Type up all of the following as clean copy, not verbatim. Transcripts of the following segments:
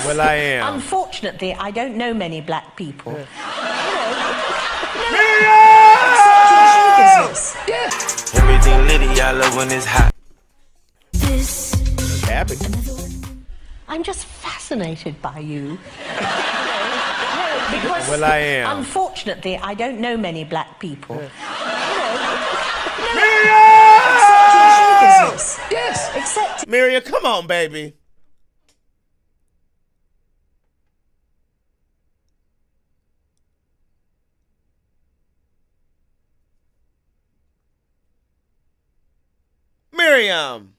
Well, I am. Unfortunately, I don't know many black people. Miriam! Yes. Everything litty, I love when it's hot. Happy. I'm just fascinated by you. Because Well, I am. Unfortunately, I don't know many black people. Miriam! Yes. Except Miriam, come on, baby. Miriam.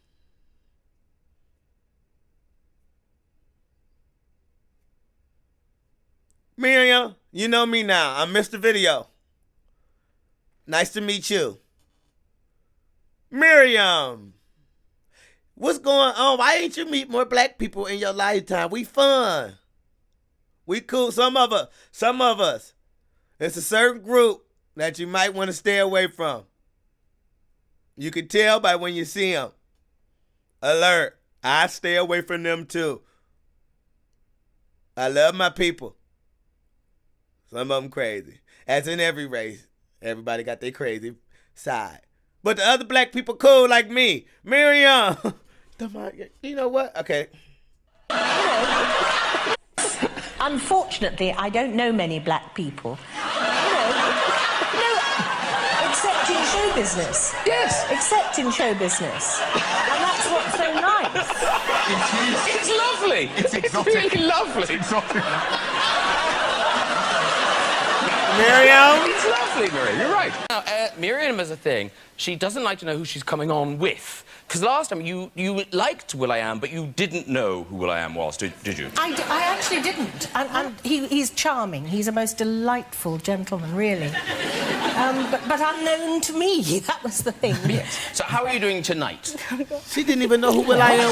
Miriam, you know me now. I'm Mr. Video. Nice to meet you. Miriam. What's going on? Why ain't you meet more black people in your lifetime? We fun. We cool. Some of us. It's a certain group that you might want to stay away from. You can tell by when you see them. Alert. I stay away from them too. I love my people. Some of them crazy. As in every race. Everybody got their crazy side. But the other black people cool like me. Miriam. You know what? Okay. unfortunately, I don't know many black people. Except in show business. Yes. Except in show business. And that's what's so nice. It's lovely. It's exotic. It's really lovely. It's exotic. Miriam? It's lovely, Miriam. You're right. Now, Miriam is a thing. She doesn't like to know who she's coming on with. Because last time you liked will.i.am, but you didn't know who will.i.am was, did you? I actually didn't. And he's charming. He's a most delightful gentleman, really. But unknown to me. That was the thing. Yes. So how are you doing tonight? She didn't even know who will.i.am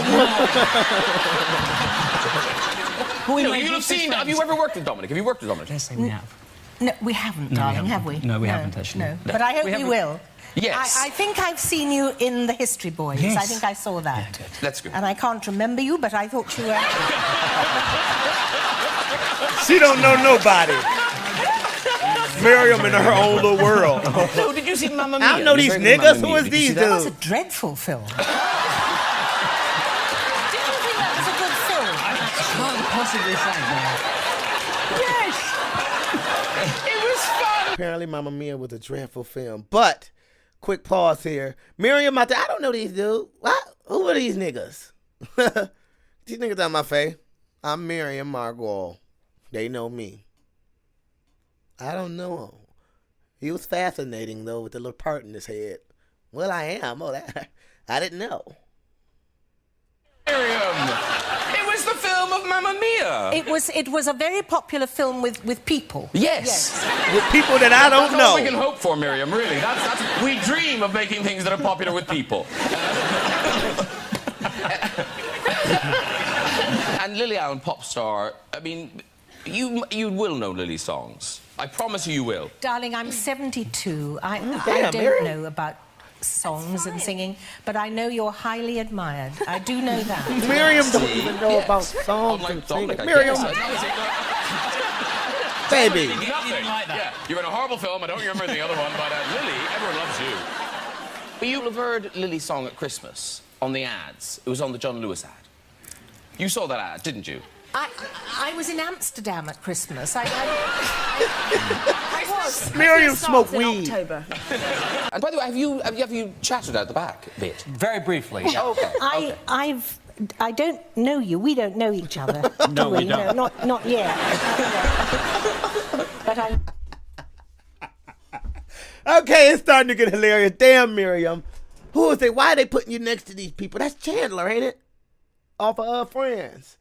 was. No, you'll have seen... Have you ever worked with Dominic? Have you worked with Dominic? Yes, we have. No, we haven't, darling, have we? No, we haven't, actually. No. But I hope we will. Yes. I think I've seen you in the History Boys. Yes. I think I saw that. Yeah, that's good. And I can't remember you, but I thought you were... She don't know nobody. Miriam in her own little world. No, did you see Mamma Mia? I don't know these niggas. Who is these That was dudes? a dreadful film. Did you think that was a good film? I can't possibly say that. Yes! It was fun! Apparently, Mamma Mia was a dreadful film. But, quick pause here. Miriam out there, I don't know these dudes. What? Who are these niggas? These niggas on my face. I'm Miriam Margolyes. They know me. I don't know him. He was fascinating, though, with the little part in his head. Well, I am. Oh, that I didn't know. Miriam! It was the film of Mamma Mia! It was a very popular film with people. Yes! With people that I don't That's all we know. can hope for, Miriam, really. That's, we dream of making things that are popular with people. And Lily Allen, pop star, I mean, you will know Lily's songs. I promise you will. Darling, I'm 72. I Damn, don't Miriam. know about songs and singing, but I know you're highly admired. I do know that. Miriam don't even know about songs Unlike and Dominic, singing. I Miriam, guess. baby. Nothing. Yeah, you're in a horrible film. I don't remember the other one, but Lily, everyone loves you. But you'll have heard Lily's song at Christmas on the ads. It was on the John Lewis ad. You saw that ad, didn't you? I was in Amsterdam at Christmas. I was. Miriam smoked weed. October. And by the way, have you chatted out the back a bit? Very briefly. Okay. I don't know you. We don't know each other. No, do we don't. No, not yet. But I'm... Okay, it's starting to get hilarious. Damn, Miriam. Who is it? Why are they putting you next to these people? That's Chandler, ain't it? Off of Friends.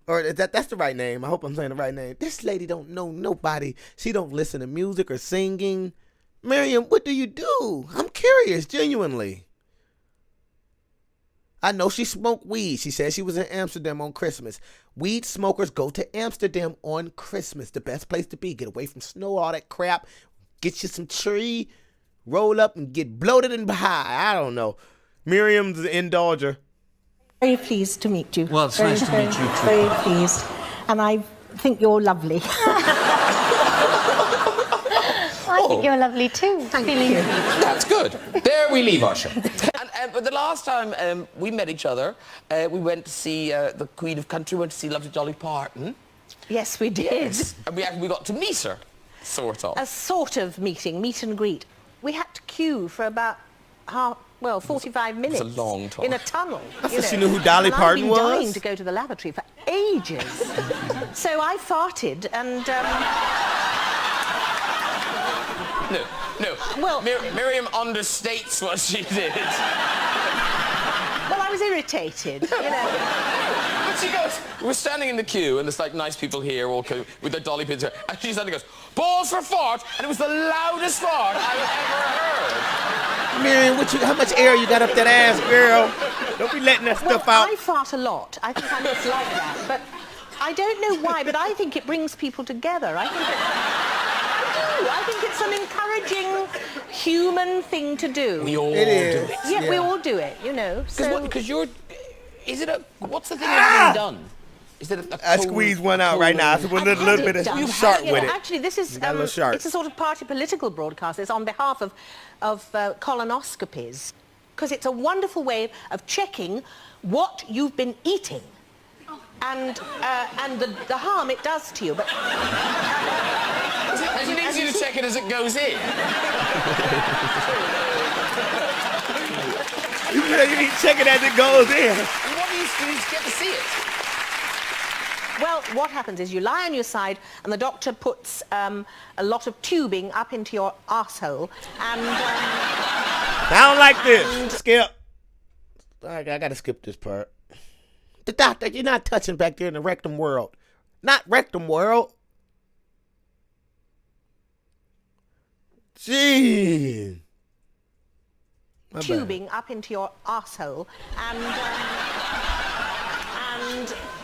Or is that's the right name. I hope I'm saying the right name. This lady don't know nobody. She don't listen to music or singing. Miriam, what do you do? I'm curious, genuinely. I know she smoked weed. She said she was in Amsterdam on Christmas. Weed smokers go to Amsterdam on Christmas. The best place to be. Get away from snow, all that crap. Get you some tree. Roll up and get bloated and high. I don't know. Miriam's an indulger. Very pleased to meet you. Well, it's very, nice to very, meet you too. Very pleased. And I think you're lovely. I think you're lovely too. Thank you. That's good. There we leave our show. And but the last time we met each other, we went to see the Queen of Country, went to see Lovely Dolly Parton. Yes, we did. And we got to meet her, sort of. A sort of meet and greet. We had to queue for about 45 minutes. It's a long time. In a tunnel. I thought she knew who Dolly and Parton I've was. been dying to go to the lavatory for ages. So I farted and... No. Well- Miriam understates what she did. Well, I was irritated, you know. But she goes, we're standing in the queue, and there's like nice people here all with their dolly pins, and she suddenly goes, balls for fart, and it was the loudest fart I've ever heard. Miriam, how much air you got up that ass, girl? Don't be letting that stuff out. I fart a lot. I think I'm just like that. But I don't know why, but I think it brings people together. I think it's an encouraging human thing to do. We all It do is. it. Yeah, we all do it, you know. Because what's the thing you're having done? Is it I squeezed one out right now. I said, a little bit of sharp with it. Actually, this is Got a little sharp. it's a sort of party political broadcast. It's on behalf of colonoscopies, because it's a wonderful way of checking what you've been eating and the harm it does to you. But Is it easy to check it as it goes in? You check it as it goes in. What do you get to see it? well, what happens is you lie on your side, and the doctor puts a lot of tubing up into your arsehole, and I don't like this. Skip. I gotta skip this part. The doctor, you're not touching back there in the rectum world. Not rectum world. Gee. tubing up into your arsehole,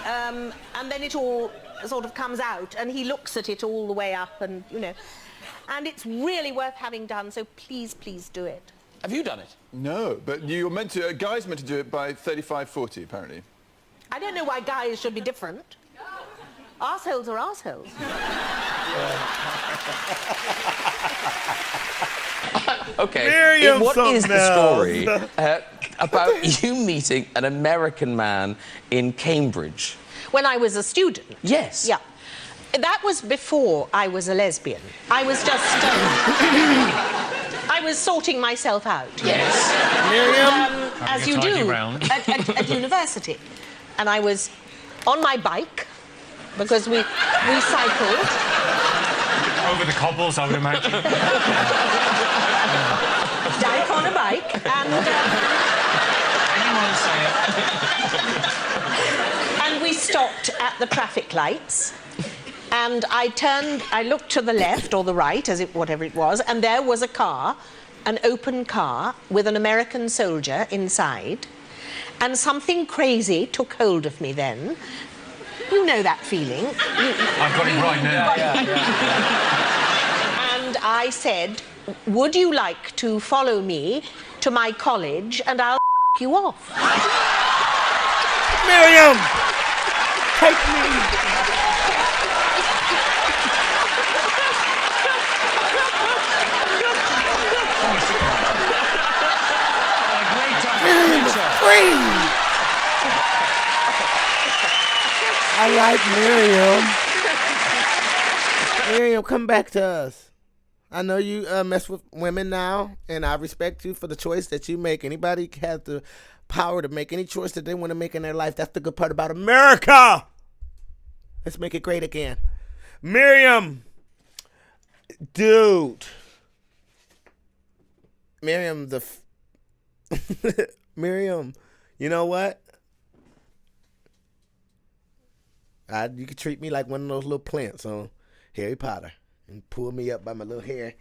and then it all sort of comes out, and he looks at it all the way up, and you know, and it's really worth having done. So please, please do it. Have you done it? No, but you're meant to. A guy's meant to do it by 35-40, apparently. I don't know why guys should be different. Arseholes are arseholes. Okay. Miriam, What is something the story else. about you meeting an American man in Cambridge? When I was a student. Yes. Yeah. That was before I was a lesbian. I was just... I was sorting myself out. Yes. Miriam? As you do at university. And I was on my bike, because we cycled. Over the cobbles, I would imagine. Dyke on a bike, and... Anyone say it? and we stopped at the traffic lights. And I looked to the left or the right, whatever it was, and there was a car, an open car, with an American soldier inside. And something crazy took hold of me then. You know that feeling. I've got it right now. And I said, would you like to follow me to my college, and I'll you off. Miriam! Take me! Free! I like Miriam. Miriam, come back to us. I know you mess with women now, and I respect you for the choice that you make. Anybody has the power to make any choice that they want to make in their life. That's the good part about America. Let's make it great again. Miriam. Dude. Miriam, Miriam, you know what? You could treat me like one of those little plants on Harry Potter and pull me up by my little hair.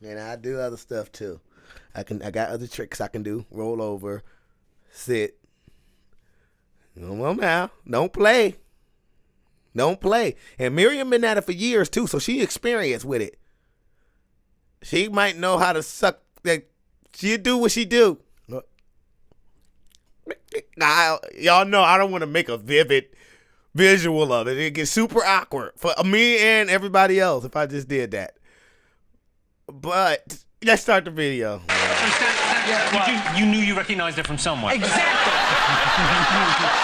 And I do other stuff too. I got other tricks I can do. Roll over, sit. Come on now. Don't play. Don't play. And Miriam been at it for years too, so she experienced with it. She might know how to suck. She do what she do. Now, y'all know I don't want to make a vivid visual of it. It gets super awkward for me and everybody else if I just did that. But let's start the video. You knew you recognised it from somewhere. Exactly.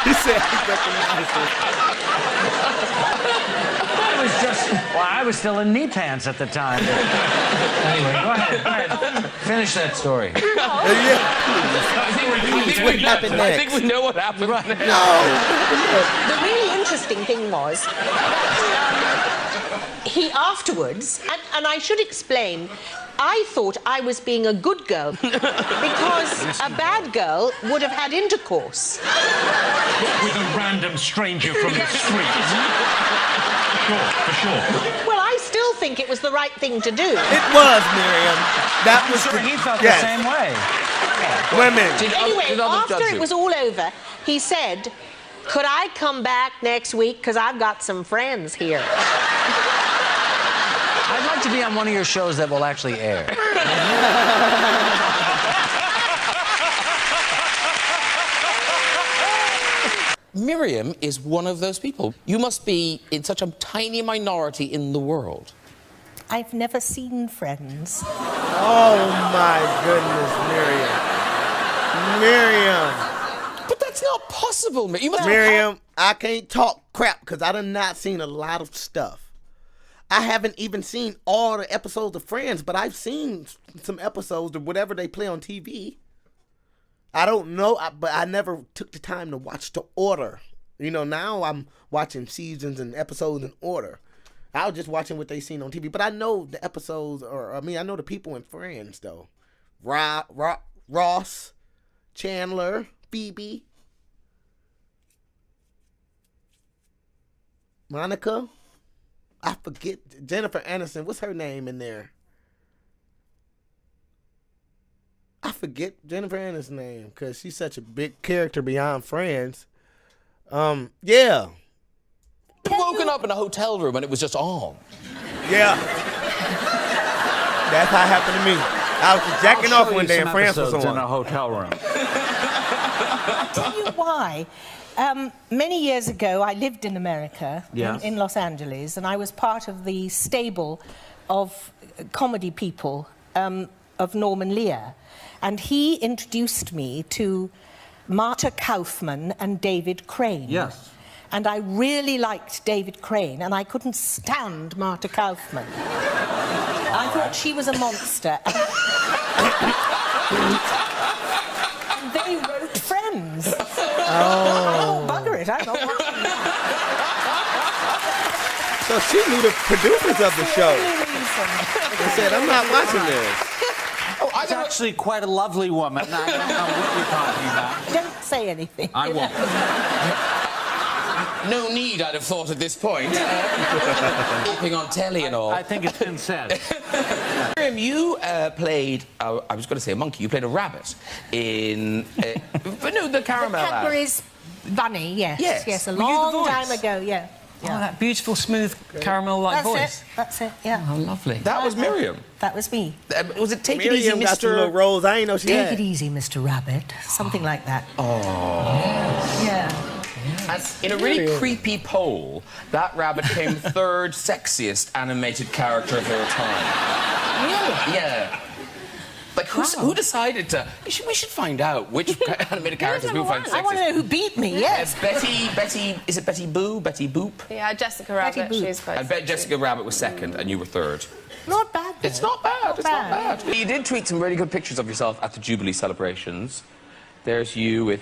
He said he recognized it. It was just... Well, I was still in knee pants at the time. Anyway, go ahead. Finish that story. What happened next? I think we know what happened. Right. The really interesting thing was, he afterwards, and I should explain, I thought I was being a good girl because a bad girl would have had intercourse. With a random stranger from the street. Sure, for sure. Well, I still think it was the right thing to do. It was, Miriam. That was Sure, the, he felt yes. the same way. Women. Anyway, after it was all over, he said, could I come back next week because I've got some friends here. I'd like to be on one of your shows that will actually air. Miriam is one of those people. You must be in such a tiny minority in the world. I've never seen Friends. Oh my goodness, Miriam. But that's not possible. You must Miriam, I can't talk crap because I done not seen a lot of stuff. I haven't even seen all the episodes of Friends, but I've seen some episodes of whatever they play on TV. I don't know, but I never took the time to watch the order. You know, now I'm watching seasons and episodes in order. I was just watching what they seen on TV, but I know the episodes, I know the people in Friends, though. Ross, Chandler, Phoebe, Monica. I forget, Jennifer Aniston, what's her name in there? I forget Jennifer Aniston's name because she's such a big character beyond Friends. Yeah. woken up in a hotel room and it was just on. Yeah. That's how it happened to me. I was just jacking off one day and France was on. In a hotel room. I'll tell you why. Many years ago, I lived in America, in Los Angeles, and I was part of the stable of comedy people of Norman Lear. And he introduced me to Marta Kaufman and David Crane. Yes. And I really liked David Crane, and I couldn't stand Marta Kaufman. I thought she was a monster. And they wrote Friends. Oh, bugger it, I'm not watching that. So she knew the producers of the show. They said, I'm not watching this. It's actually quite a lovely woman. I don't know what you're talking about. Don't say anything. I won't. No need, I'd have thought at this point. Walking on telly and all. I think it's been said. Miriam, you played, I was going to say a monkey, you played a rabbit in, but no, the caramel ad. Cadbury's bunny, yes. Yes. Yes, a Were you the long voice? time ago, yeah. Oh, that beautiful, smooth, caramel-like voice. That's it, yeah. Oh, lovely. That was Miriam. That was me. Was it Take It Easy, Miriam got some little Mr. roles I ain't know she Take had. it easy, Mr. Rabbit. Something like that. Oh. Yeah. And in a really creepy poll, that rabbit came third sexiest animated character of all time. Really? Yeah. Like, who decided to... We should find out which animated characters people find I want to sexiest. know who beat me, yes. Betty... Is it Betty Boo? Betty Boop? Yeah, Jessica Rabbit. Boop. She's quite I bet Jessica Rabbit was second and you were third. Not bad. It's not bad. It's not bad. bad. You did tweet some really good pictures of yourself at the Jubilee celebrations. There's you with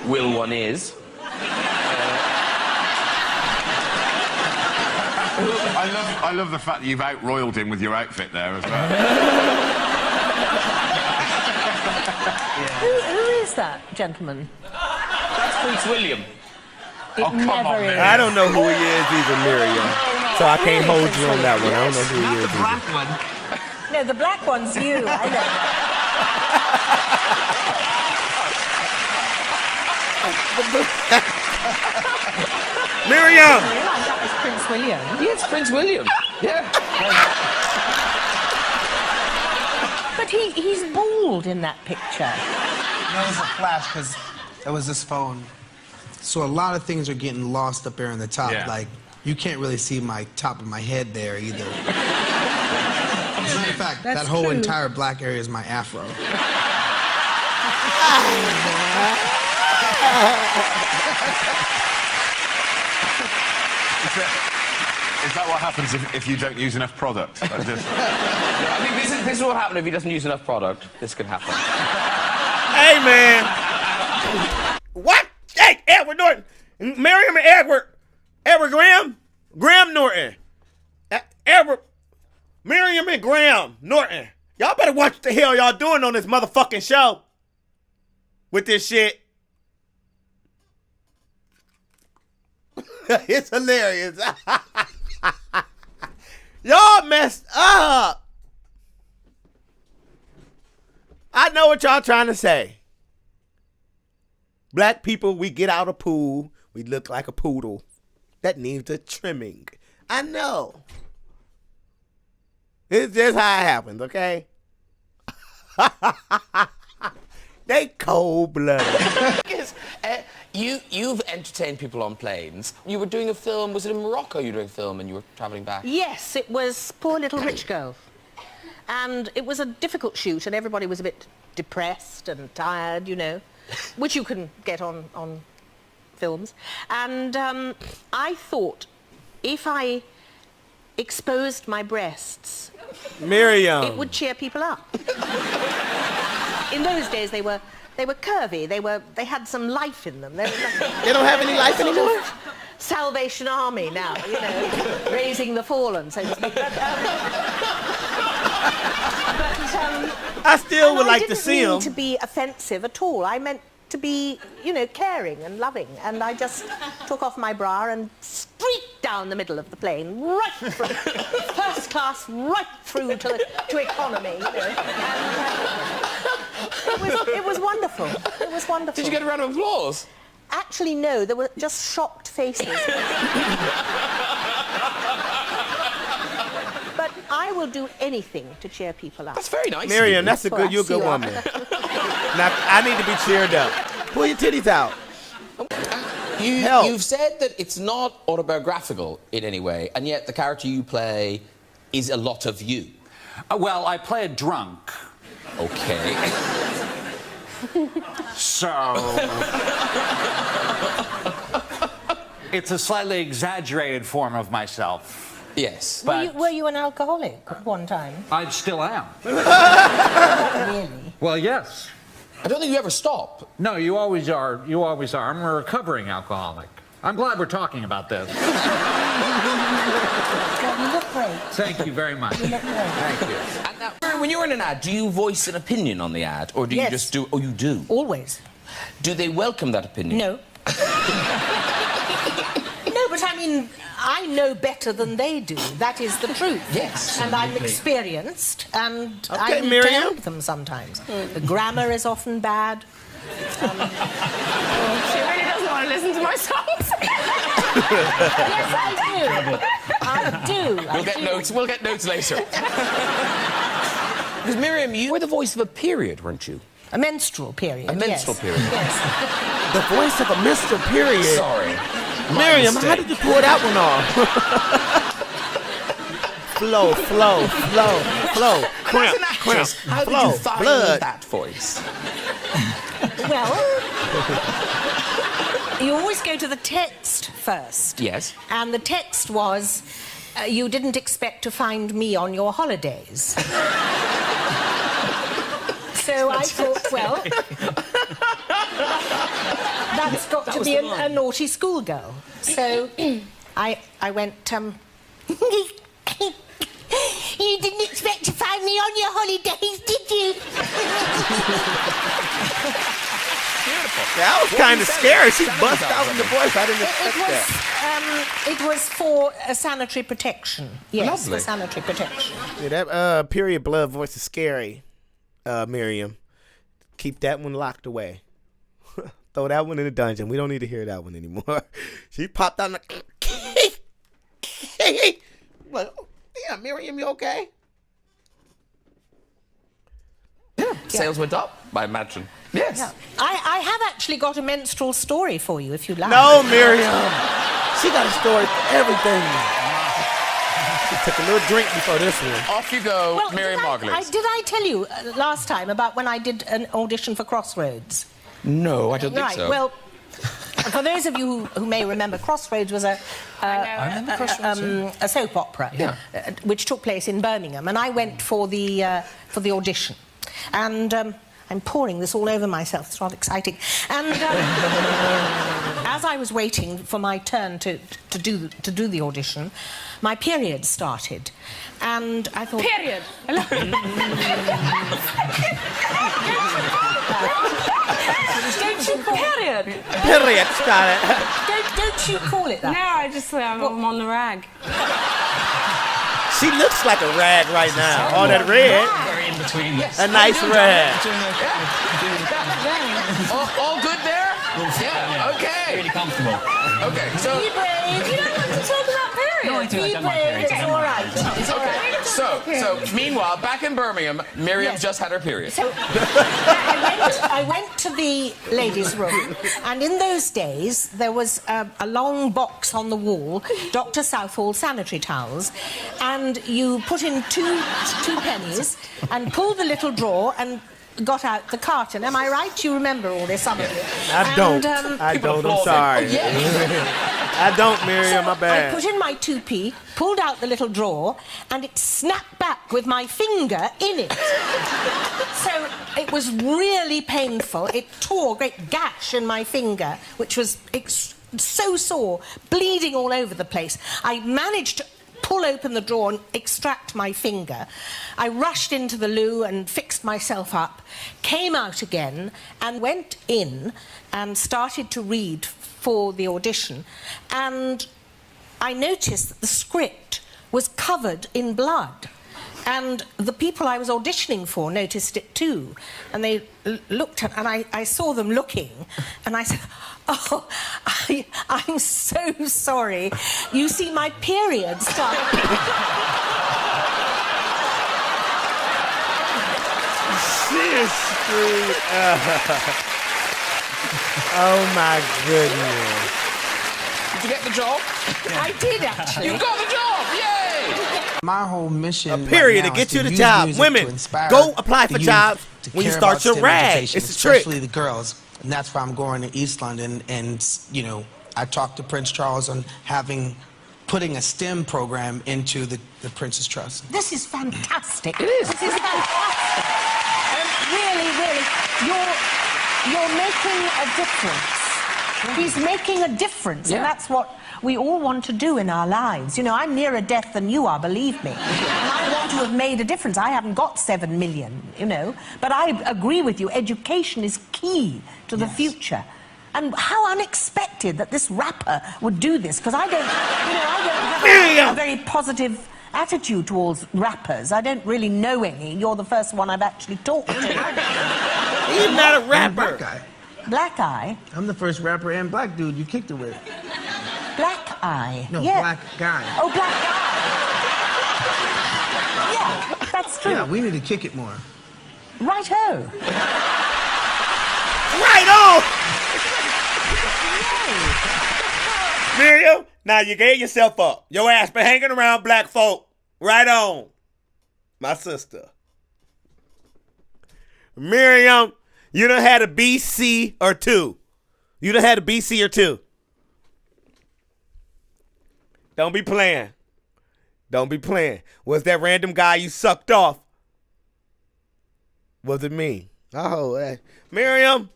Will One Is. I love the fact that you've out-royaled him with your outfit there as well. Who is that gentleman? That's Prince William. Oh, come on, never is. Miriam. I don't know who he is either, Miriam. So I can't hold you on that one. I don't know who he is either. No, the black one's you. I know. Miriam! I realised that was Prince William. Yes, Prince William. Yeah. But he's bald in that picture. No, it was a flash because That was this phone. So a lot of things are getting lost up there in the top. Yeah. Like, you can't really see my top of my head there either. As a matter of fact, That's that whole true. entire black area is my afro. Is that what happens if you don't use enough product? Like this? I think this is what happens if he doesn't use enough product. This could happen. Hey, man. What? Hey, Edward Norton. Miriam and Edward. Edward Graham Norton. Edward. Miriam and Graham Norton. Y'all better watch what the hell y'all doing on this motherfucking show. With this shit. It's hilarious. Y'all messed up. I know what y'all trying to say. Black people, we get out of pool, we look like a poodle that needs a trimming. I know. It's just how it happens, okay? They cold-blooded. You've entertained people on planes. You were doing a film, was it in Morocco you were doing a film and you were travelling back? Yes, it was Poor Little Rich Girl. And it was a difficult shoot and everybody was a bit depressed and tired, you know, which you can get on films. And I thought if I exposed my breasts, Miriam. it would cheer people up. In those days they were curvy. They had some life in them. They don't have any life anymore? Salvation Army now, you know, raising the fallen, so to speak. I still would like to see I them. didn't mean to be offensive at all. I meant to be, you know, caring and loving. And I just took off my bra and streaked down the middle of the plane, right through, first class, right through to economy. You know. And, it was wonderful. It was wonderful. Did you get a round of applause? Actually, no. There were just shocked faces. But I will do anything to cheer people up. That's very nice. Miriam, that's a good, you're a good woman. Now, I need to be cheered up. Pull your titties out. You've said that it's not autobiographical in any way, and yet the character you play is a lot of you. Well, I play a drunk. Okay. So... it's a slightly exaggerated form of myself. Yes. But Were you an alcoholic at one time? I still am. Really? Well, yes. I don't think you ever stop. No, you always are. You always are. I'm a recovering alcoholic. I'm glad we're talking about this. Well, you look great. Thank you very much. You look great. Thank you. And now, when you're in an ad, do you voice an opinion on the ad, or do you Yes. just do... Oh, you do? Always. Do they welcome that opinion? No. No, but I mean, I know better than they do. That is the truth. Yes. And I'm experienced, and Okay, I need to Miriam. help them sometimes. The grammar is often bad. She really doesn't want to listen to my songs. Yes, I do. We'll get notes later. Because Miriam, you were the voice of a period, weren't you? A menstrual period. A menstrual yes. period. Yes. The voice of a Mr. Period. Sorry. Miriam, how did you pull that one off? flow. Cramp, As an actress, how flow, did you find blood. that voice? Well, you always go to the text first. Yes. And the text was, you didn't expect to find me on your holidays. So I thought, well, that's got to be a naughty schoolgirl. So I went, you didn't expect to find me on your holidays, did you? That was kind of scary. She bust out in the voice. I didn't expect that. It was for sanitary protection. Yes, Lovely. for sanitary protection. Yeah, that period blood voice is scary, Miriam. Keep that one locked away. Throw that one in the dungeon. We don't need to hear that one anymore. She popped out like, like, oh, yeah, Miriam, you okay? Sales went up, I imagine. Yes. Yeah. I have actually got a menstrual story for you, if you like. No, Miriam. She got a story for everything. She took a little drink before this one. Off you go, Miriam Margolyes. Did I tell you last time about when I did an audition for Crossroads? No, I don't think so. Well, for those of you who may remember, Crossroads was a soap opera, which took place in Birmingham, and I went for the audition. And I'm pouring this all over myself. It's rather exciting. And as I was waiting for my turn to do the audition, my period started, and I thought. Period. Don't you call period? Period started. Don't you call it that? No, I just I'm on the rag. She looks like a rag right now. All that red. Very in between. A nice rag. All good there? Yeah, okay. Really comfortable. Okay, so... Be brave. You don't want to talk about period. No, I do. I Be don't like brave. periods. It's all right. It's all right. So, meanwhile, back in Birmingham, Miriam just had her period. So I went to the ladies' room, and in those days there was a long box on the wall, Dr. Southall sanitary towels, and you put in two pennies and pulled the little drawer and got out the carton. Am I right? You remember all this, some of you? I don't. I don't. I'm sorry. I don't, Miriam. My bad. I put in my 2p, pulled out the little drawer, and it snapped back with my finger in it. So it was really painful. It tore a great gash in my finger, which was so sore, bleeding all over the place. I managed to pull open the drawer and extract my finger. I rushed into the loo and fixed myself up, came out again and went in and started to read for the audition, and I noticed that the script was covered in blood, and the people I was auditioning for noticed it too, and they looked at, and I saw them looking, and I said, "Oh, I'm so sorry. You see, my period started." She is screwed up. Oh my goodness. Did you get the job? I did, actually. You got the job! Yay! My whole mission. A period right now to get is you the use job. music Women, to inspire go apply for the jobs youth to when you care start about your STEM rag. education, It's a trick. especially the girls, and that's why I'm going to East London. And I talked to Prince Charles on putting a STEM program into the Prince's Trust. This is fantastic. It is. This is fantastic. Really, you're making a difference. He's making a difference, and that's what we all want to do in our lives. You know, I'm nearer death than you are, believe me. And I want to have made a difference. I haven't got 7 million, you know, but I agree with you. Education is key to the future. And how unexpected that this rapper would do this, because I don't have a very positive attitude towards rappers. I don't really know any. You're the first one I've actually talked to. He's not a rapper. Black Eye. Black Eye? I'm the first rapper and black dude you kicked it with. Black Eye? No, yeah. Black Guy. Oh, Black Guy. Yeah, that's true. Yeah, we need to kick it more. Right-ho. Right on! Miriam, now you gave yourself up. Your ass been hanging around black folk. Right on. My sister. Miriam, you done had a B, C, or 2. You done had a B, C, or 2. Don't be playing. Don't be playing. Was that random guy you sucked off? Was it me? Oh, Miriam.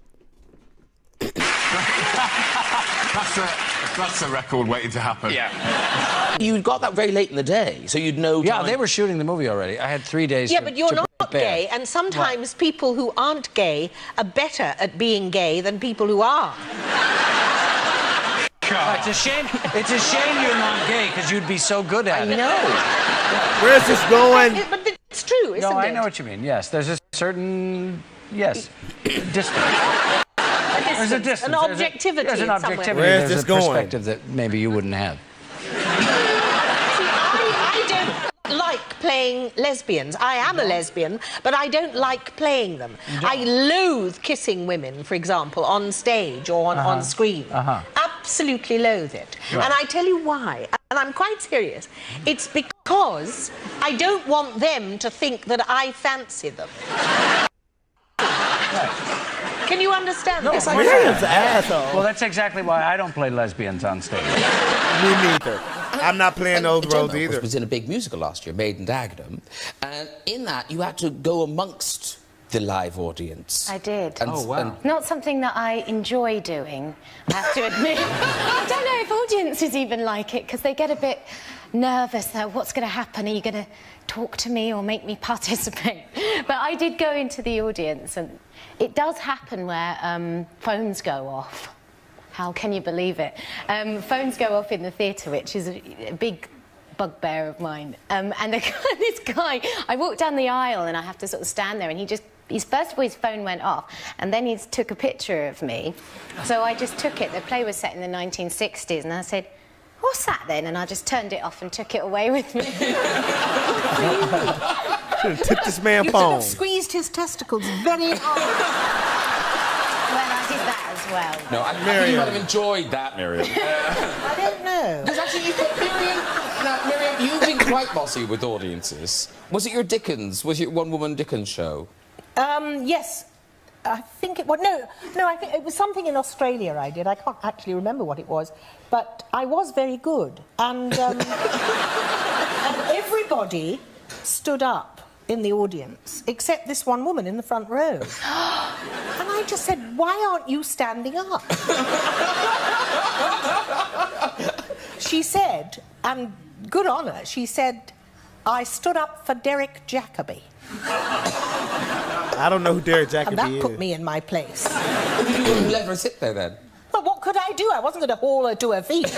That's a record waiting to happen. Yeah. You got that very late in the day, so you'd know. Yeah, they were shooting the movie already. I had 3 days. Yeah, to, but you're to not prepare. gay, and sometimes people who aren't gay are better at being gay than people who are. It's a shame. It's a shame you're not gay, because you'd be so good at it. No. Where's this going? But it's true, isn't it? No, I know what you mean. Yes, there's a certain distance. There's a distance. An objectivity. There's an objectivity. Where's There's this a going? perspective that maybe you wouldn't have. I don't like playing lesbians. I am a lesbian, but I don't like playing them. I loathe kissing women, for example, on stage or on screen. Absolutely loathe it. Right. And I tell you why, and I'm quite serious. It's because I don't want them to think that I fancy them. Can you understand this? Miriam's an asshole. Well, that's exactly why I don't play lesbians on stage. Me neither. I'm not playing those roles either. was in a big musical last year, Maiden Dagenham, and in that you had to go amongst the live audience. I did. And, Not something that I enjoy doing, I have to admit. I don't know if audiences even like it, because they get a bit nervous that what's going to happen? Are you going to talk to me or make me participate? But I did go into the audience, and it does happen where phones go off. How can you believe it? Phones go off in the theatre, which is a big bugbear of mine. And this guy, I walked down the aisle and I have to sort of stand there, and first of all, his phone went off, and then he took a picture of me. So I just took it. The play was set in the 1960s, and I said, "What's that then?" And I just turned it off and took it away with me. Took this man's You phone. should have squeezed his testicles very hard. Well, I did that as well. No, I think you might have enjoyed that, Miriam. I don't know. Because actually, Miriam, you've been quite bossy with audiences. Was it your Dickens? Was it your one-woman Dickens show? Yes. I think it was... No, I think it was something in Australia I did. I can't actually remember what it was. But I was very good. And, and everybody stood up in the audience, except this one woman in the front row. And I just said, "Why aren't you standing up?" She said, and good on her, she said, "I stood up for Derek Jacobi." I don't know who Derek Jacobi And is. that put me in my place. You let her sit there then? Well, what could I do? I wasn't going to haul her to her feet.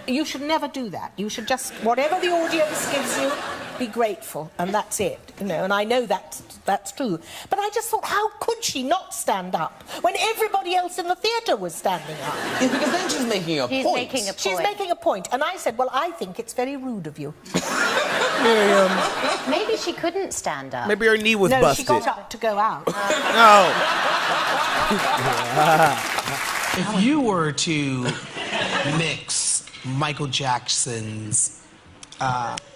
You should never do that. You should just, whatever the audience gives you, be grateful, and that's it. You know, and I know that's true. But I just thought, how could she not stand up when everybody else in the theatre was standing up? Yeah, because then she's making a point. Making a point. She's making a point, and I said, "Well, I think it's very rude of you." Miriam. Maybe she couldn't stand up. Maybe her knee was No, busted. she got up to go out. No. If you were to mix Michael Jackson's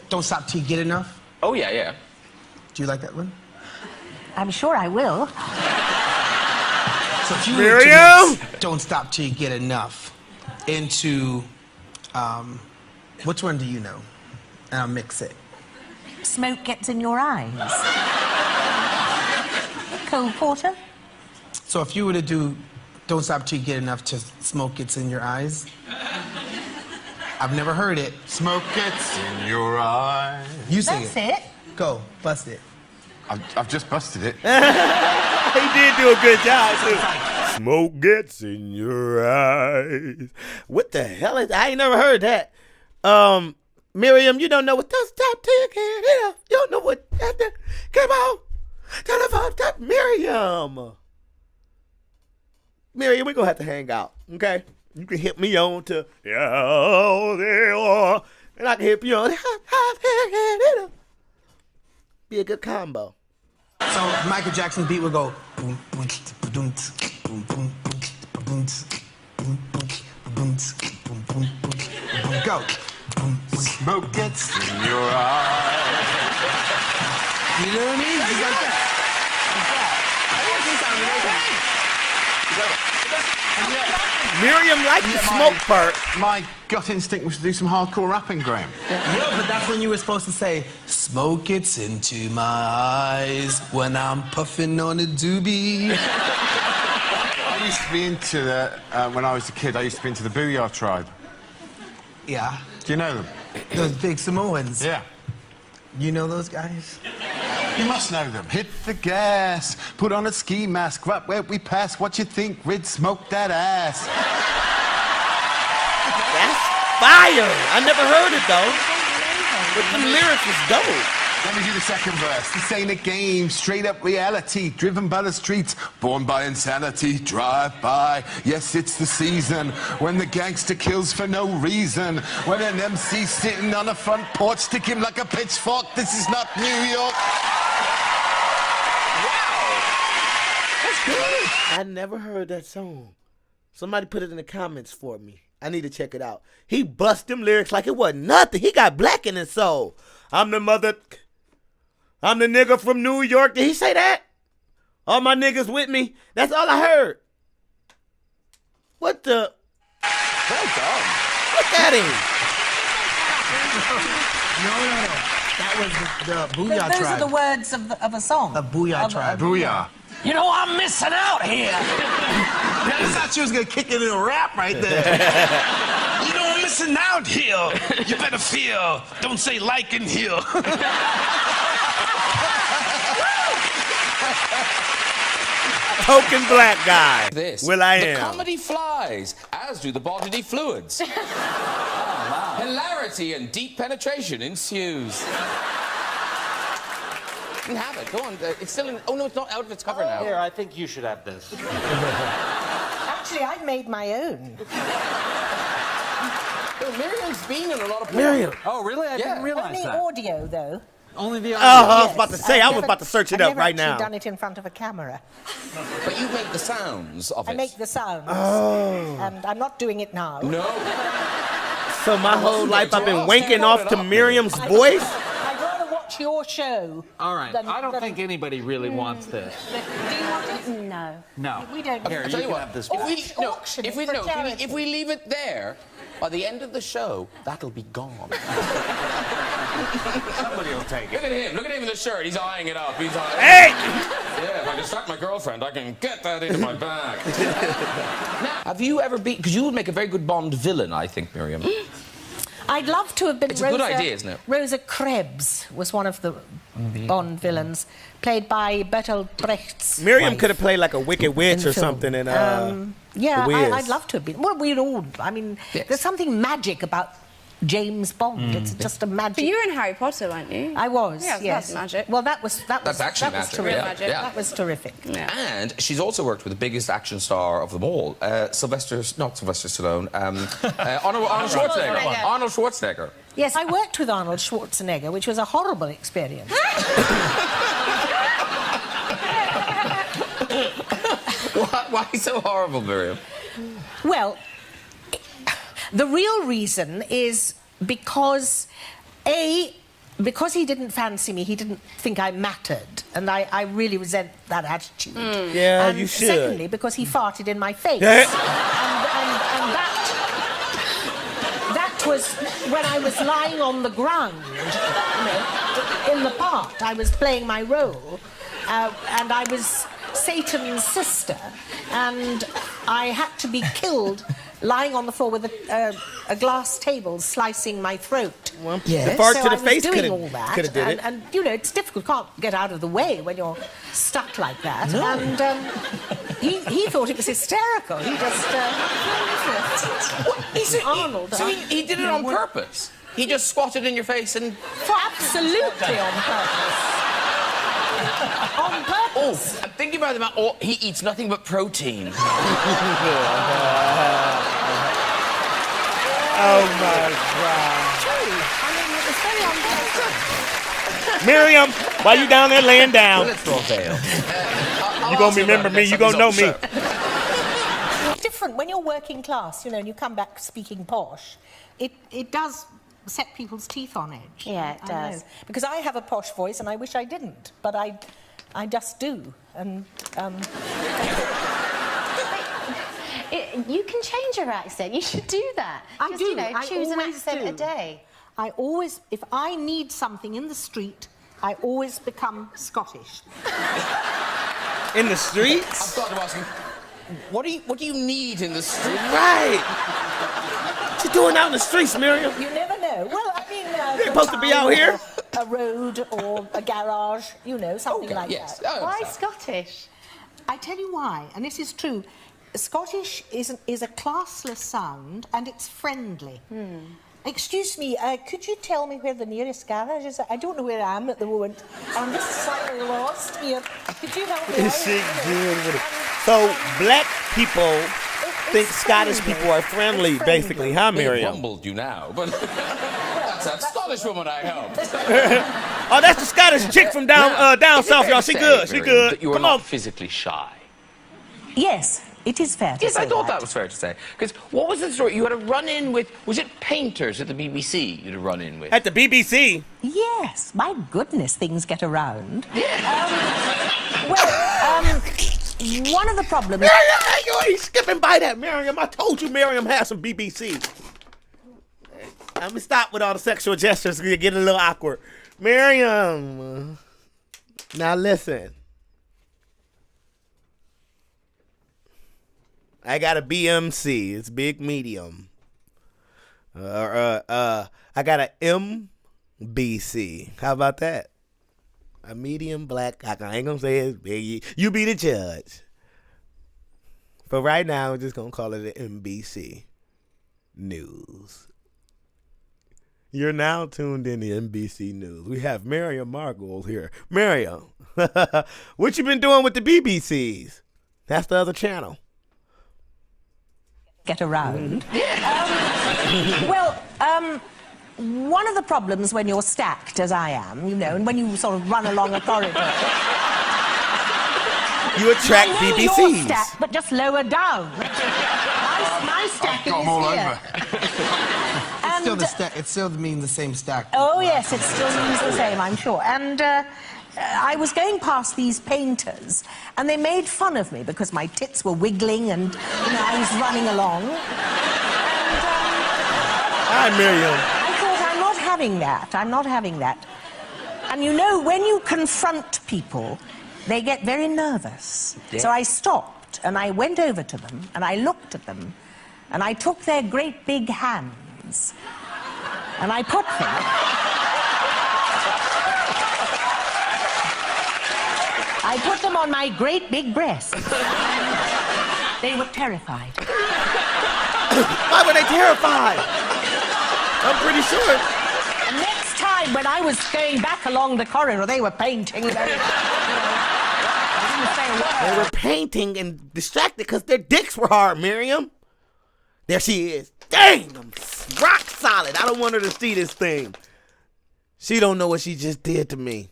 Don't Stop Till You Get Enough. Oh, yeah, yeah. Do you like that one? I'm sure I will. So if you Miriam! were to mix Don't Stop Till You Get Enough into, which one do you know? And I'll mix it. Smoke gets in your eyes. Cold porter? So if you were to do Don't Stop Till You Get Enough to Smoke Gets in Your Eyes, I've never heard it. Smoke gets in your eyes. You sing That's it. it. Go, bust it. I've just busted it. He did do a good job, too. Smoke gets in your eyes. What the hell is... I ain't never heard that. Miriam, you don't know what... Don't stop till you get enough. You don't know what... Come on. Telephone. Miriam. Miriam, we're going to have to hang out, okay? You can hit me on to... And I can hit you on... Be a good combo. So Michael Jackson's beat would go boom boom boom boom boom boom boom boom boom boom go. Smoke gets in your eyes. You know what I mean? You got that. Miriam likes the smoke part. My gut instinct was to do some hardcore rapping, Graham. Yeah, but that's when you were supposed to say, "Smoke gets into my eyes when I'm puffing on a doobie." I used to be into the, when I was a kid, I used to be into the Booyah tribe. Yeah. Do you know them? Those big Samoans. Yeah. You know those guys? You must know them. Hit the gas, put on a ski mask, right where we pass. What you think, Rid? Smoke that ass. That's fire. I never heard it, though. But the lyrics was dope. Let me do the second verse. This ain't a game, straight up reality. Driven by the streets, born by insanity. Drive by, yes, it's the season when the gangster kills for no reason. When an MC sitting on a front porch, stick him like a pitchfork. This is not New York. That's good. I never heard that song. Somebody put it in the comments for me. I need to check it out. He bust them lyrics like it wasn't nothing. He got black in his soul. I'm the nigga from New York. Did he say that? All my niggas with me. That's all I heard. What the? Well done. Look at him. No. That was the Booyah Those tribe. are the words of a song. The Booyah tribe. Booyah. You know, I'm missing out here. I thought she was gonna kick it in a rap right there. You know, I'm missing out here. You better feel. Don't say like in here. Token black guy. This. Will I The am. comedy flies, as do the bodily fluids. Hilarity and deep penetration ensues. You can have it. Go on. It's still in. Oh no, it's not out of its cover now. Here, I think you should have this. Actually, I've made my own. Oh, Miriam's been in a lot of porn. Miriam. Oh, really? I didn't realize Only that. audio, though. Only the Oh, audio. I was about to say. I was never- about to search it I've up never right actually now. done it in front of a camera. But you make the sounds of it. I make the sounds. Oh. And I'm not doing it now. No. So my whole life I've been Stand wanking on off it to up. Miriam's voice. I'd rather watch your show. All right. than- I don't than- think anybody really wants this. Do you want it? No. No. We don't. Here, I'll you tell you can what. have this. Auction it for charity. If we leave it there, by the end of the show, that'll be gone. Somebody will take Look it. at him. Look at him in the shirt. He's eyeing it up. He's eyeing Hey! Yeah, if I distract my girlfriend, I can get that into my bag. Now, have you ever been... Because you would make a very good Bond villain, I think, Miriam. I'd love to have been It's a Rosa. good idea, isn't it? Rosa Krebs was one of the Bond villains, played by Bertolt Brecht's Miriam wife could have played like a wicked in witch the or film. something in Yeah, The Wiz. I'd love to have been. Well, we'd all. I mean, Yes. there's something magic about James Bond. It's just a magic. But you were in Harry Potter, weren't you? I was. Yeah, yes. that's magic. Well, that was That's actually that was magic, terrific. yeah. Magic. Yeah. That was terrific. Yeah. And she's also worked with the biggest action star of them all, not Sylvester Stallone, Arnold Schwarzenegger. Arnold Schwarzenegger. Yes, I worked with Arnold Schwarzenegger, which was a horrible experience. Why so horrible, Miriam? Well, the real reason is because, because he didn't fancy me, he didn't think I mattered, and I really resent that attitude. Yeah, and you should. Secondly, because he farted in my face. Yeah. And that was when I was lying on the ground, in the part. I was playing my role, and I was Satan's sister, and I had to be killed lying on the floor with a glass table slicing my throat. The fart So to the I was face doing could all that, have did it. and you know, it's difficult. You can't get out of the way when you're stuck like that. And he thought it was hysterical. He just Arnold. So he did it on purpose? He just squatted in your face and... Absolutely on purpose. On purpose. Oh, I'm thinking about the amount... Oh, he eats nothing but protein. Oh my God. True. I mean, it was very on purpose. Miriam, why you down there laying down? Let's throw a veil. You gonna remember me, you gonna know me. It's different when you're working class, you know, and you come back speaking posh. It does set people's teeth on edge. Yeah, it I does. know. Because I have a posh voice, and I wish I didn't, but I just do. And You can change your accent. You should do that. I Just, do. You know, I choose an always accent do. a day. I always, if I need something in the street, I always become Scottish. In the streets? I've thought of asking, what do you need in the street? Right. What you doing out in the streets, Miriam? You never know. Well, I mean, You're supposed to be out here? A road or a garage, you know, something like yes. that. Oh, Why sorry. Scottish? I tell you why, and this is true. Scottish is a classless sound, and it's friendly. Excuse me, could you tell me where the nearest garage is? I don't know where I am at the moment. I'm just slightly lost here. Could you help me out? Is she good with it? So, black people think Scottish people are friendly, basically, huh, Miriam? Rumbled you now, but that's that Scottish woman I helped. Oh, that's the Scottish chick from down south, y'all. She good. She good. That you were not physically shy. Yes, it is fair to Yes, say I thought that was fair to say. Because what was the story? You had a run-in with, was it painters at the BBC you had a run-in with? At the BBC? Yes, my goodness, things get around. One of the problems... Miriam, you ain't skipping by that, Miriam. I told you Miriam has some BBC. Let me stop with all the sexual gestures. You're getting a little awkward. Miriam, now listen. I got a BMC. It's big medium. I got a MBC. How about that? A medium black. I ain't gonna say it's big. You be the judge. For right now, we're just gonna call it an MBC News. You're now tuned in to NBC News. We have Miriam Margolyes here. Miriam, what you been doing with the BBCs? That's the other channel. Get around. One of the problems when you're stacked, as I am, you know, and when you sort of run along a corridor... You attract BBCs. You're stacked, but just lower down. my stacking is all here. Over. It still means the same stack. Oh, yes, it still means the same, I'm sure. And I was going past these painters, and they made fun of me because my tits were wiggling and, you know, I was running along. And, Hi, Miriam. I thought, I'm not having that. I'm not having that. And, you know, when you confront people, they get very nervous. Yeah. So I stopped, and I went over to them, and I looked at them, and I took their great big hands, and I put them... I put them on my great big breasts. They were terrified. Why were they terrified? I'm pretty sure. Next time, when I was going back along the corridor, they were painting. They were painting and distracted because their dicks were hard, Miriam. There she is. Dang, I'm rock solid. I don't want her to see this thing. She don't know what she just did to me.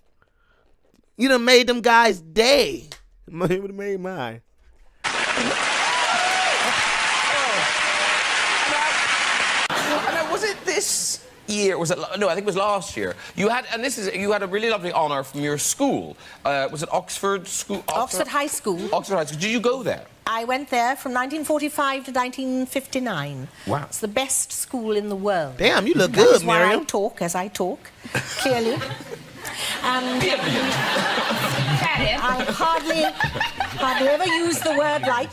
You done made them guys' day. It would have made mine. Now, was it this year? Was it? No, I think it was last year. You had, and this is, you had a really lovely honour from your school. Was it Oxford School? Oxford High School. Oxford High School. Did you go there? I went there from 1945 to 1959. Wow. It's the best school in the world. Damn, you look good, That's why Miriam. I talk as I talk, clearly. And I hardly ever use the word like.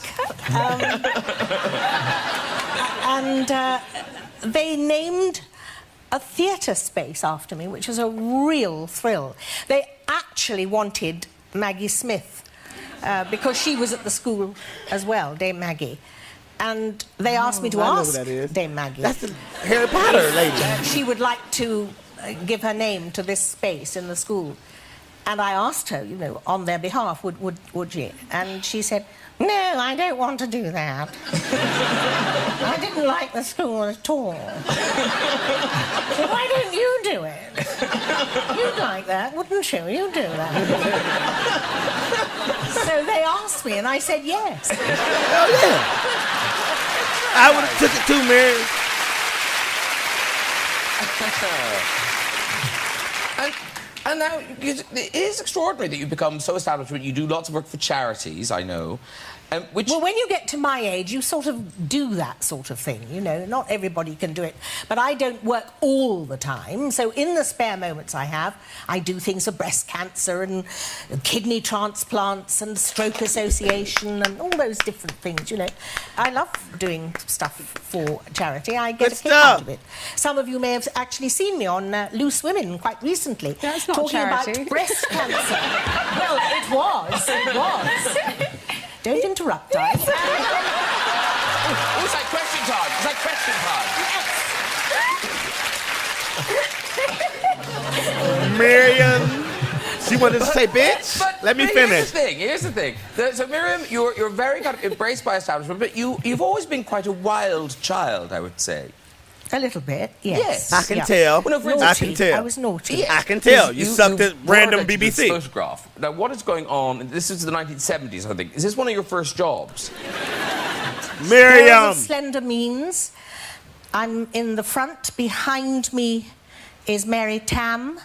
They named a theatre space after me, which was a real thrill. They actually wanted Maggie Smith, because she was at the school as well, Dame Maggie. And they asked me to ask Dame Maggie. That's the Harry Potter lady. She would like to give her name to this space in the school. And I asked her, you know, on their behalf, would she? And she said, no, I don't want to do that. I didn't like the school at all. So why don't you do it? You'd like that, wouldn't you? You'd do that. So they asked me, and I said yes. Hell yeah. I would have took it too, Mary. And now, it is extraordinary that you've become so established. You do lots of work for charities, I know. Well, when you get to my age, you sort of do that sort of thing, you know. Not everybody can do it. But I don't work all the time. So in the spare moments I have, I do things for breast cancer and kidney transplants and stroke association and all those different things, you know. I love doing stuff for charity. I get a kick out of it. Some of you may have actually seen me on Loose Women quite recently. That's not talking charity. about breast cancer. Well, it was. It was. Don't interrupt, guys. Oh, it's like question time. It's like question time. Yes. Miriam. She wanted to say, bitch. But Let me finish. Here's the thing. So Miriam, you're very kind of embraced by establishment, but you've always been quite a wild child, I would say. A little bit, yes. I can tell. Well, no, I can tell. I was naughty. Yes. I can tell. You sucked at random brought BBC. this photograph. Now, what is going on? This is the 1970s, I think. Is this one of your first jobs? Miriam. Girls of slender means. I'm in the front. Behind me is Mary Tam,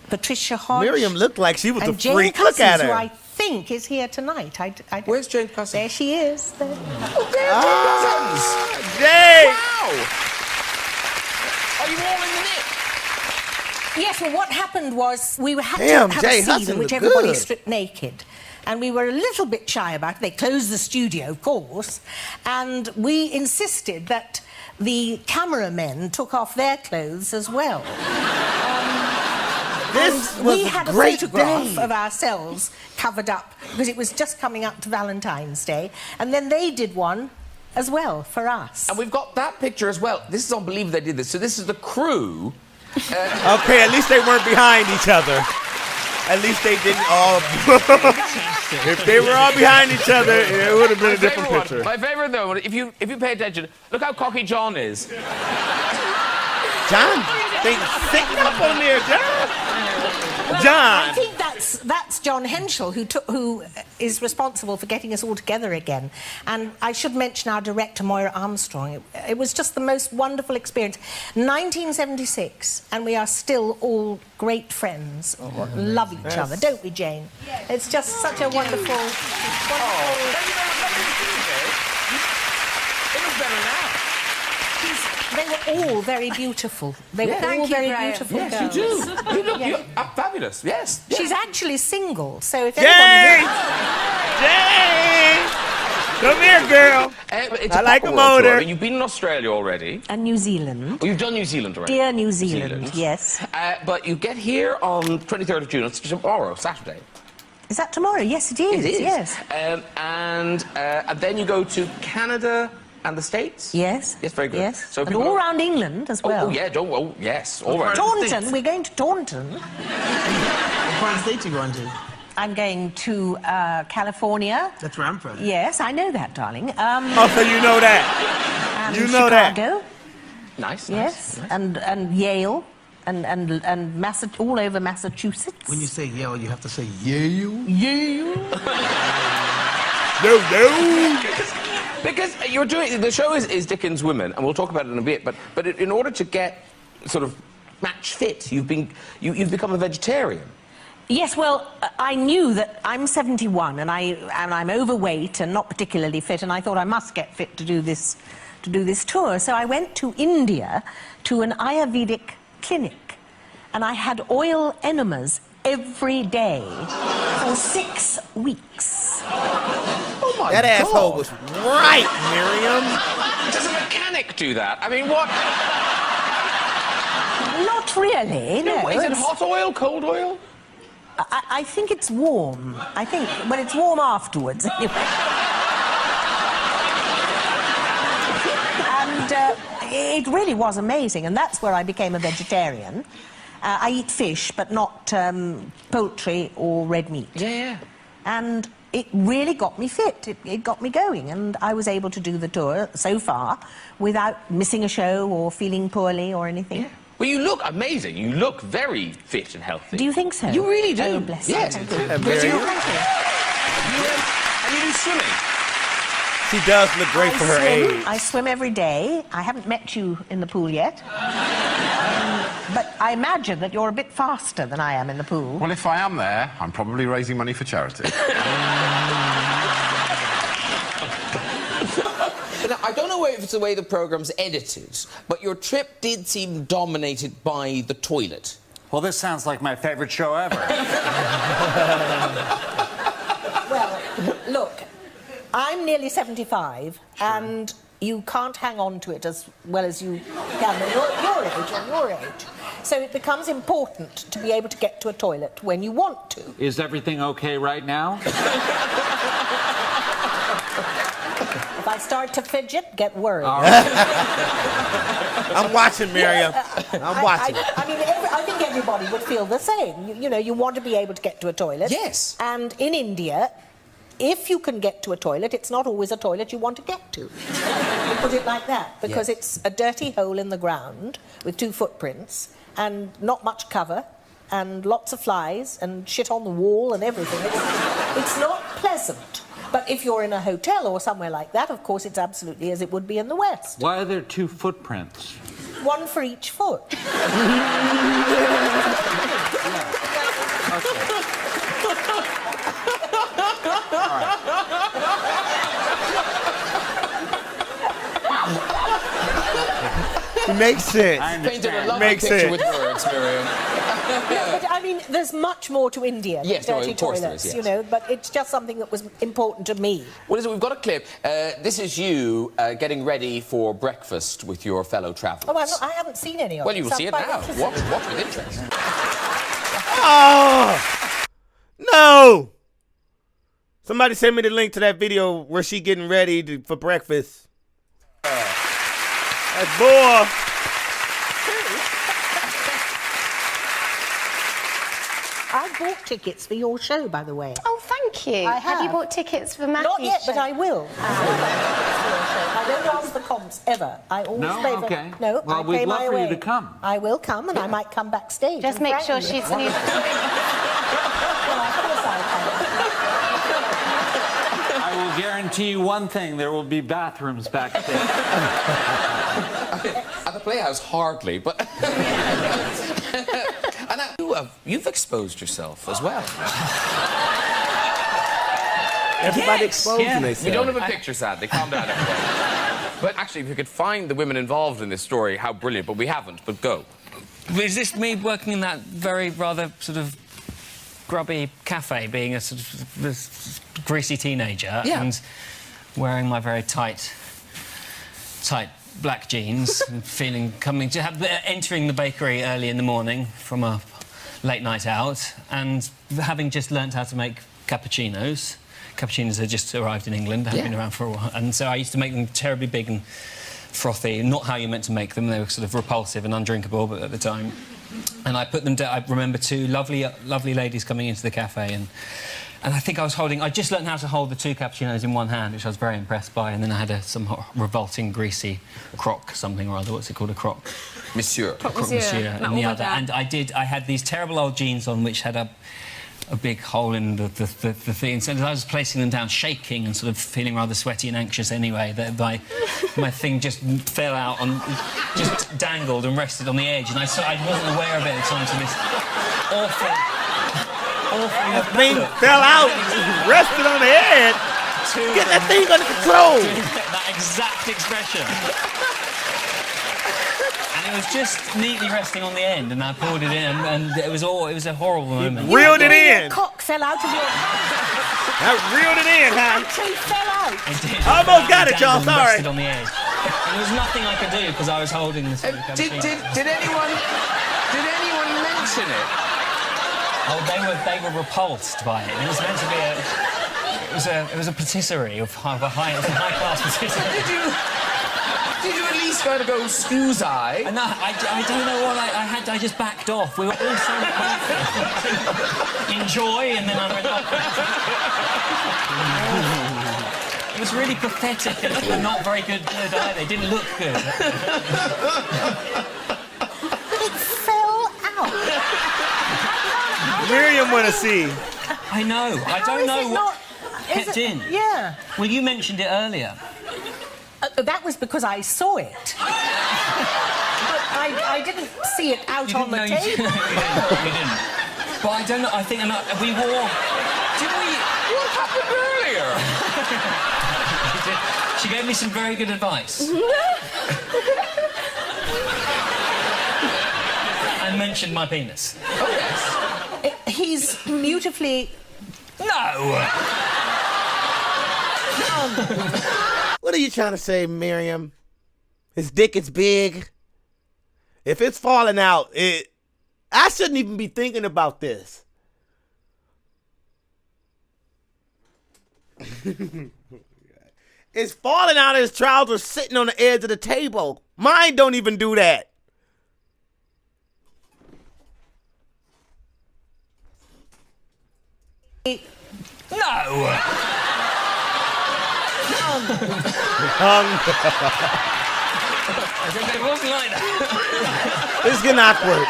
Patricia Hodge. Miriam looked like she was and a Jane freak. Look at Cousins, her. who I think is here tonight. Where's Jane Cousins? There she is. There. Oh, there's Jane Cousins. Jane. Wow. Are you all in the knit? Yes, well, what happened was we had Damn, to have Jay a scene Hudson in which looked everybody good. stripped naked. And we were a little bit shy about it. They closed the studio, of course. And we insisted that the cameramen took off their clothes as well. This and was we a had a great photograph day. of ourselves covered up because it was just coming up to Valentine's Day. And then they did one as well for us. And we've got that picture as well. This is unbelievable they did this. So this is the crew. Okay, at least they weren't behind each other. At least they didn't all... If they were all behind each other, it would have been a different picture. My favourite, though, if you pay attention, look how cocky John is. John, they sitting up on there, John. Well, John. I think that's John Henschel who is responsible for getting us all together again. And I should mention our director, Moira Armstrong. It was just the most wonderful experience. 1976, and we are still all great friends. Love each other, don't we, Jane? Yes. It's just such a wonderful... It was better now. They were all very beautiful. They were all very beautiful girls. Yes, you do. You look you're fabulous. Yes. She's actually single, so if Jane! anybody... Jane! Come here, girl. It's I a like proper a world tour. motor. You've been in Australia already. And New Zealand. Oh, you've done New Zealand already. Dear New Zealand, yes. But you get here on 23rd of June. It's tomorrow, Saturday. Is that tomorrow? Yes, it is. It is. Yes. And then you go to Canada and the States? Yes. Yes, very good. Yes. So and people all around England as well. Oh, yeah. Oh, yes. All right. Taunton. We're going to Taunton. What part of the States are you going to? I'm going to California. That's where I'm from. Yes, I know that, darling. Oh, so you know that. You know Chicago. Nice. Yes. Nice. And Yale. And all over Massachusetts. When you say Yale, you have to say Yale? Yale. No. Because you're doing... The show is Dickens Women, and we'll talk about it in a bit, but in order to get sort of match fit, you've become a vegetarian. Yes, well, I knew that I'm 71 and I'm overweight and not particularly fit, and I thought I must get fit to do this tour. So I went to India to an Ayurvedic clinic, and I had oil enemas every day for 6 weeks. Oh my That God. asshole was right, Miriam. Does a mechanic do that? I mean, what? Not really, no. Is it hot oil, cold oil? I think it's warm. I think, but it's warm afterwards anyway. And it really was amazing, and that's where I became a vegetarian. I eat fish, but not poultry or red meat. Yeah. And it really got me fit. It got me going, and I was able to do the tour so far without missing a show or feeling poorly or anything. Yeah. Well, you look amazing. You look very fit and healthy. Do you think so? You really do. Oh, bless yes. you. And you do swimming. She does look great for her age. I swim every day. I haven't met you in the pool yet. But I imagine that you're a bit faster than I am in the pool. Well, if I am there, I'm probably raising money for charity. I don't know if it's the way the programme's edited, but your trip did seem dominated by the toilet. Well, this sounds like my favourite show ever. Well, look, I'm nearly 75, and you can't hang on to it as well as you can at your age. So it becomes important to be able to get to a toilet when you want to. Is everything okay right now? If I start to fidget, get worried. I'm watching, Miriam. I'm watching. I mean, I think everybody would feel the same. You know, you want to be able to get to a toilet. Yes. And in India, if you can get to a toilet, it's not always a toilet you want to get to. We put it like that, because it's a dirty hole in the ground with 2 footprints and not much cover and lots of flies and shit on the wall and everything. It's not pleasant. But if you're in a hotel or somewhere like that, of course, it's absolutely as it would be in the West. Why are there 2 footprints? 1 for each foot. Makes sense. Painted a lovely Makes picture sense. with words, Miriam. No, but I mean, there's much more to India than Yes, no, dirty of course there toilets, is, yes. you know, but it's just something that was important to me. Well, listen, we've got a clip. This is you getting ready for breakfast with your fellow travellers. Oh, I haven't seen any of it. Well, you will Sounds see it quite now. interesting. Watch with interest. Oh no! Somebody send me the link to that video where she getting ready for breakfast. That's boy. I bought tickets for your show, by the way. Oh, thank you. Have you bought tickets for Matthew's Not yet, show? but I will. I don't ask for comps ever. I always No? pay for... Okay. No, Well, I we'd pay love my for you way. to come. I will come, and I might come backstage. Just and make sure frighten you. she's new. Well, of course I I will guarantee you one thing, there will be bathrooms backstage. At the Playhouse, hardly, but... And you've exposed yourself as well. Everybody exposing themselves. We don't have a picture, sadly. Calm down, everyone. But actually, if you could find the women involved in this story, how brilliant. But we haven't. But go. Is this me working in that very rather sort of grubby cafe, being a sort of this greasy teenager and wearing my very tight black jeans and entering the bakery early in the morning from a late night out and having just learnt how to make cappuccinos. Cappuccinos had just arrived in England, hadn't been around for a while, and so I used to make them terribly big and frothy, not how you meant to make them. They were sort of repulsive and undrinkable at the time. And I put them down. I remember 2 lovely ladies coming into the cafe, and I think I just learned how to hold the 2 cappuccinos in one hand, which I was very impressed by, and then I had some revolting, greasy croque, something or other. What's it called? A croque? Monsieur. Croque monsieur. In the other. And I had these terrible old jeans on which had a big hole in the thing. And so as I was placing them down, shaking and sort of feeling rather sweaty and anxious anyway, that my thing just fell out just dangled and rested on the edge, and I wasn't aware of it at the time, so this awful thing fell out, rested on the edge. Get that thing under control. That exact expression. And it was just neatly resting on the end, and I pulled it in, and it was a horrible moment. Reeled it in. Your cock fell out of your hand. I reeled it in, huh? It fell out. It did. Almost got it, y'all. Sorry. Rested on the edge. And there was nothing I could do because I was holding this. Did anyone mention it? Oh, they were repulsed by it. It was meant to be it was a patisserie of a high-class patisserie. Did you at least kind of go, excuse I? No, I don't know what I had. I just backed off. We were all so confident. Enjoy, and then I went off. It was really pathetic and not very good either. It didn't look good. It fell out. Miriam want to see. I know. I don't know what kept in. Yeah. Well, you mentioned it earlier. That was because I saw it. But I didn't see it out on the table. You didn't. But I don't know. I think we wore. Did we? What happened earlier? She gave me some very good advice. And mentioned my penis. Oh yes. He's beautifully. No. What are you trying to say, Miriam? His dick is big. If it's falling out, I shouldn't even be thinking about this. It's falling out of his trousers sitting on the edge of the table. Mine don't even do that. No! It wasn't like that. It's getting awkward.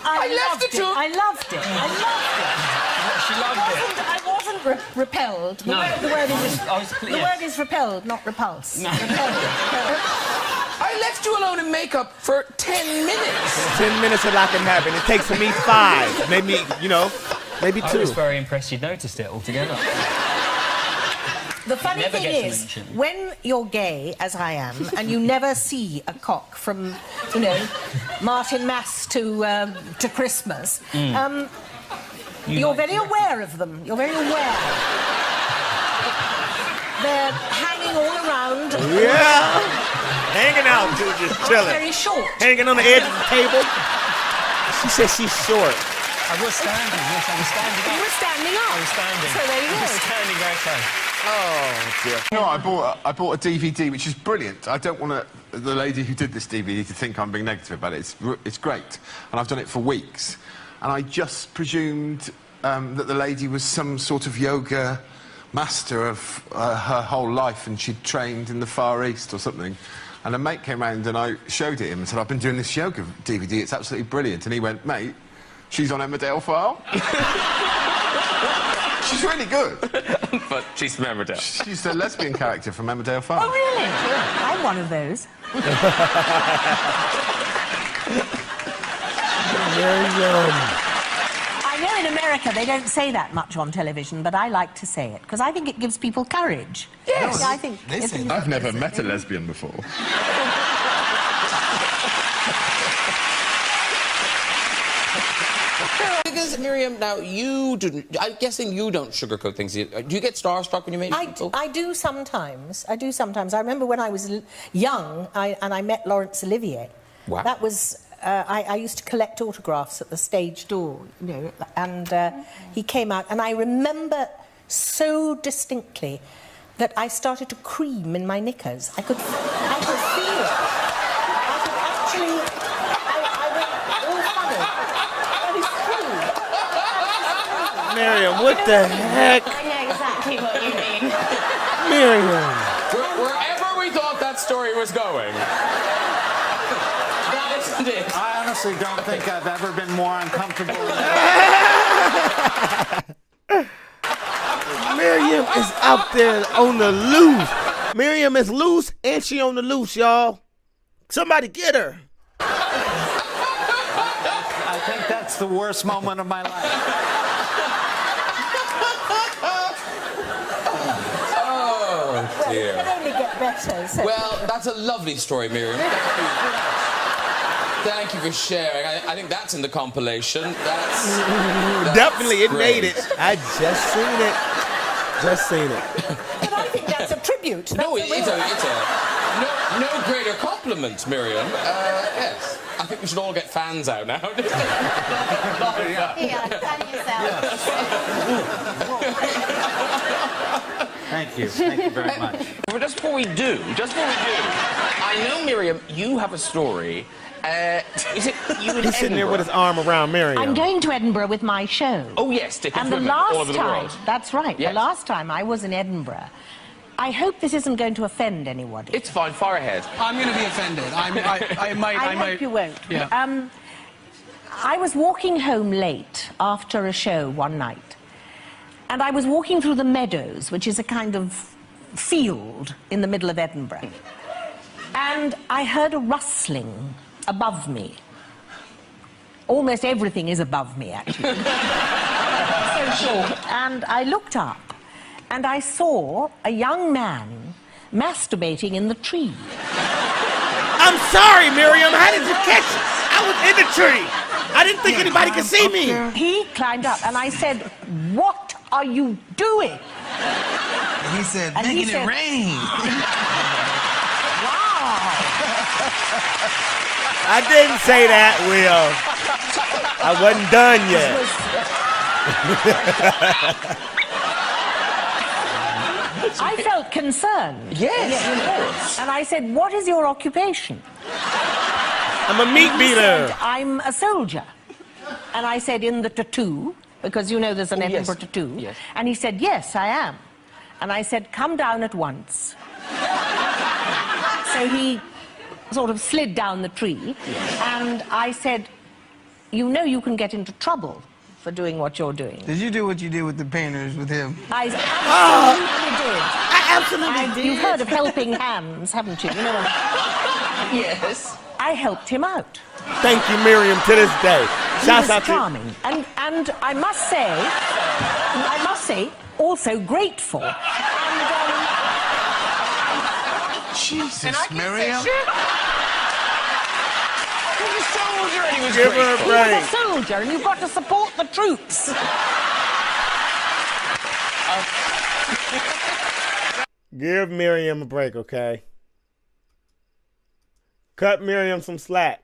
I loved it. I loved it. I loved it. She loved it. I wasn't repelled. The word is repelled, not repulsed. No. I left you alone in makeup for 10 minutes. 10 minutes of that can happen. It takes for me 5. Maybe, you know, maybe 2. I was very impressed you'd noticed it altogether. The funny thing is, when you're gay, as I am, and you never see a cock from, you know, Martin Mass to Christmas, you're very aware of them. You're very aware. They're hanging all around. Yeah. Hanging out, too, just chilling. Very short. Hanging on the edge of the table. She said she's short. I was standing, yes, I was standing up. You were standing up? I was standing. So there you go. I was standing very close. Oh, dear. You know, I bought a DVD, which is brilliant. I don't want the lady who did this DVD to think I'm being negative about it. It's great. And I've done it for weeks. And I just presumed that the lady was some sort of yoga master of her whole life, and she'd trained in the Far East or something. And a mate came round and I showed it him and said, I've been doing this yoga DVD, it's absolutely brilliant. And he went, mate, she's on Emmerdale File. She's really good. But she's from Emmerdale. She's the lesbian character from Emmerdale File. Oh, really? I'm one of those. I know in America they don't say that much on television, but I like to say it, because I think it gives people courage. Yes. I think I've never met a lesbian before. Because, Miriam, now, I'm guessing you don't sugarcoat things. Do you get starstruck when you meet people? I do sometimes. I do sometimes. I remember when I was young, and I met Laurence Olivier. Wow. That was... I used to collect autographs at the stage door, you know, and he came out, and I remember so distinctly that I started to cream in my knickers. I could feel it. I could actually... I went all funny. That is true. Miriam, what the heck? I know exactly what you mean. Miriam. Wherever we thought that story was going. I honestly don't think I've ever been more uncomfortable. Miriam is out there on the loose. Miriam is loose and she on the loose, y'all. Somebody get her. I think that's the worst moment of my life. Oh, dear. Well, it can only get better. So. Well, that's a lovely story, Miriam. Thank you for sharing. I think that's in the compilation. That's Definitely, it great. made it. I just seen it. Just seen it. But I think that's a tribute. No, it's a no greater compliment, Miriam. Yes. I think we should all get fans out now. Yeah, fan yourself. Thank you. Thank you very much. But just before we do, I know, Miriam, you have a story. Is it you in He's sitting there with his arm around Miriam. I'm going to Edinburgh with my show. Oh, yes, tickets and the women last all over the time, world. that's right, Yes. the last time I was in Edinburgh, I hope this isn't going to offend anybody. It's fine, far ahead. I'm going to be offended. I might. I hope you won't. Yeah. I was walking home late after a show one night, and I was walking through the meadows, which is a kind of field in the middle of Edinburgh, and I heard a rustling above me. Almost everything is above me, actually. So short. And I looked up, and I saw a young man masturbating in the tree. I'm sorry, Miriam. How did you catch it? I was in the tree. I didn't think anybody could see me. He climbed up, and I said, "What are you doing?" He said, And making he said, it rain. Wow. I didn't say that, Will. I wasn't done yet. I felt concerned. Yes, of course. And I said, "What is your occupation?" I'm a meat He beater. said, "I'm a soldier." And I said, "In the tattoo?" Because you know there's an Oh, yes. Edinburgh to 2. Yes. And he said, yes, I am. And I said, come down at once. So he sort of slid down the tree, and I said, you know you can get into trouble for doing what you're doing. Did you do what you did with the painters with him? I absolutely did. You've heard of helping hands, haven't you? You know what? Yes. I helped him out. Thank you, Miriam, to this day. He Shouts was out charming. And I must say, also grateful. Jesus, Miriam. He was a soldier and he was Give her a grateful. break. You're a soldier, and you've got to support the troops. Give Miriam a break, okay? Cut Miriam some slack.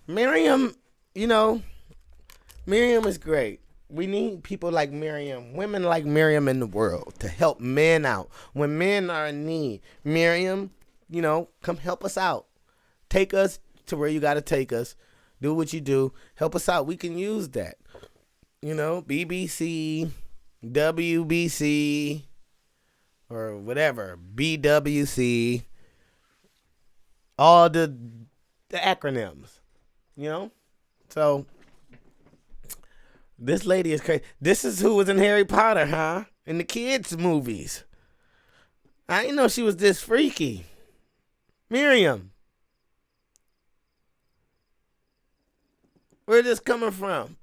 Miriam, you know, Miriam is great. We need people like Miriam, women like Miriam in the world to help men out. When men are in need, Miriam, you know, come help us out. Take us to where you got to take us. Do what you do. Help us out. We can use that. You know, BBC, WBC, or whatever, BWC, all the acronyms, you know? So, this lady is crazy. This is who was in Harry Potter, huh? In the kids' movies. I didn't know she was this freaky. Miriam. Where this coming from?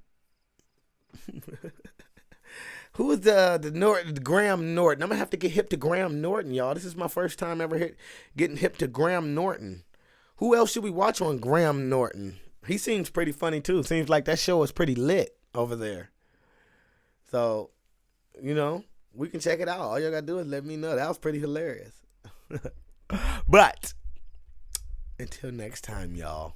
Who is the Norton, Graham Norton? I'm gonna have to get hip to Graham Norton, y'all. This is my first time ever getting hip to Graham Norton. Who else should we watch on Graham Norton? He seems pretty funny too. Seems like that show is pretty lit over there. So, you know, we can check it out. All y'all gotta do is let me know. That was pretty hilarious. But until next time, y'all.